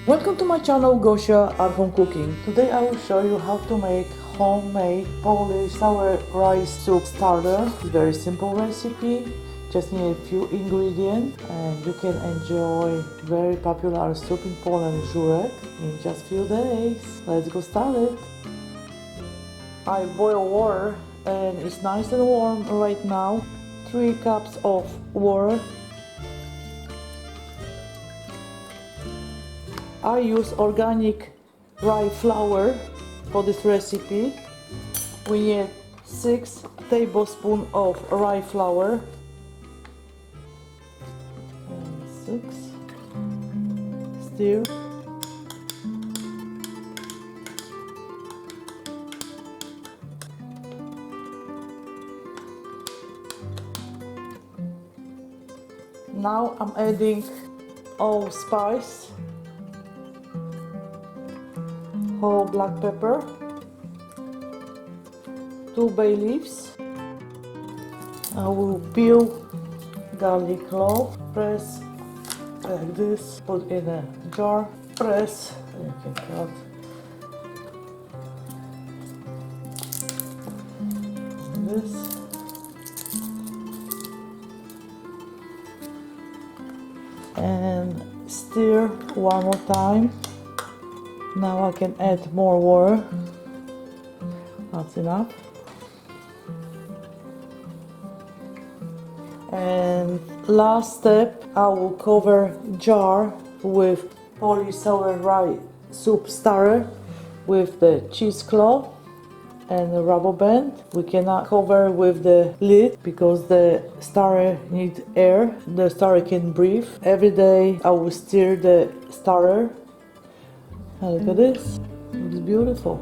Welcome to my channel Gosia Art Home Cooking. Today I will show you how to make homemade Polish sour rice soup starter. It's a very simple recipe, just need a few ingredients and you can enjoy very popular soup in Poland, Żurek, in just few days. Let's go start it. I boil water and it's nice and warm right now. 3 cups of water. I use organic rye flour for this recipe. We need 6 tablespoons of rye flour. And 6. Stir. Now I'm adding allspice. Whole black pepper, 2 bay leaves. I will peel garlic clove, press like this, put in a jar, press, and you can cut. This. And stir one more time. Now I can add more water. That's enough. And last step, I will cover jar with Polish sour rye soup starter with the cheesecloth and the rubber band. We cannot cover with the lid because the starter needs air. The starter can breathe. Every day I will stir the starter. And look at this, it's beautiful.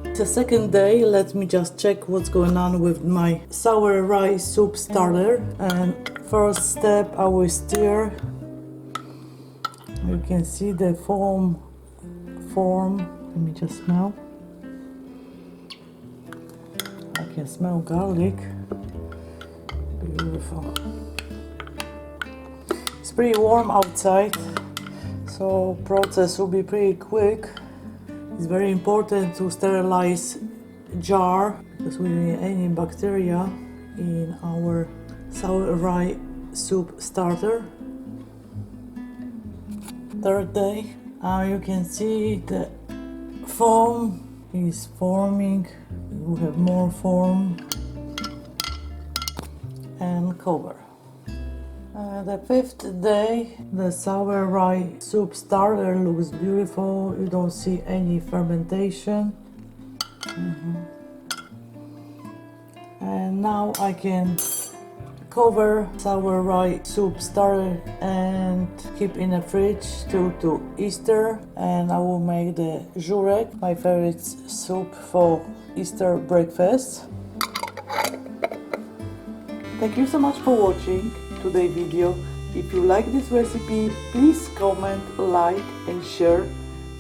It's the second day, let me just check what's going on with my sour rye soup starter. And first step, I will stir. You can see the form. Let me just smell. I can smell garlic. Beautiful. It's pretty warm outside, so process will be pretty quick. It's very important to sterilize jar because we don't need any bacteria in our sour rye soup starter. Third day, you can see the foam is forming. We have more foam and cover. The 5th day, the sour rye soup starter looks beautiful. You don't see any fermentation. And now I can cover sour rye soup starter and keep in the fridge till Easter. And I will make the Żurek, my favorite soup for Easter breakfast. Thank you so much for watching today's video. If you like this recipe, please comment, like and share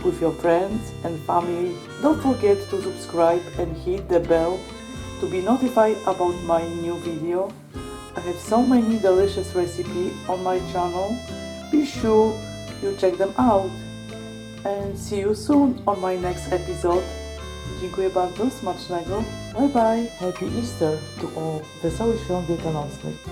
with your friends and family. Don't forget to subscribe and hit the bell to be notified about my new video. I have so many delicious recipes on my channel. Be sure you check them out. And see you soon on my next episode. Dziękuję bardzo, smacznego. Bye bye. Happy Easter to all. Wesołych Świąt Wielkanocnych.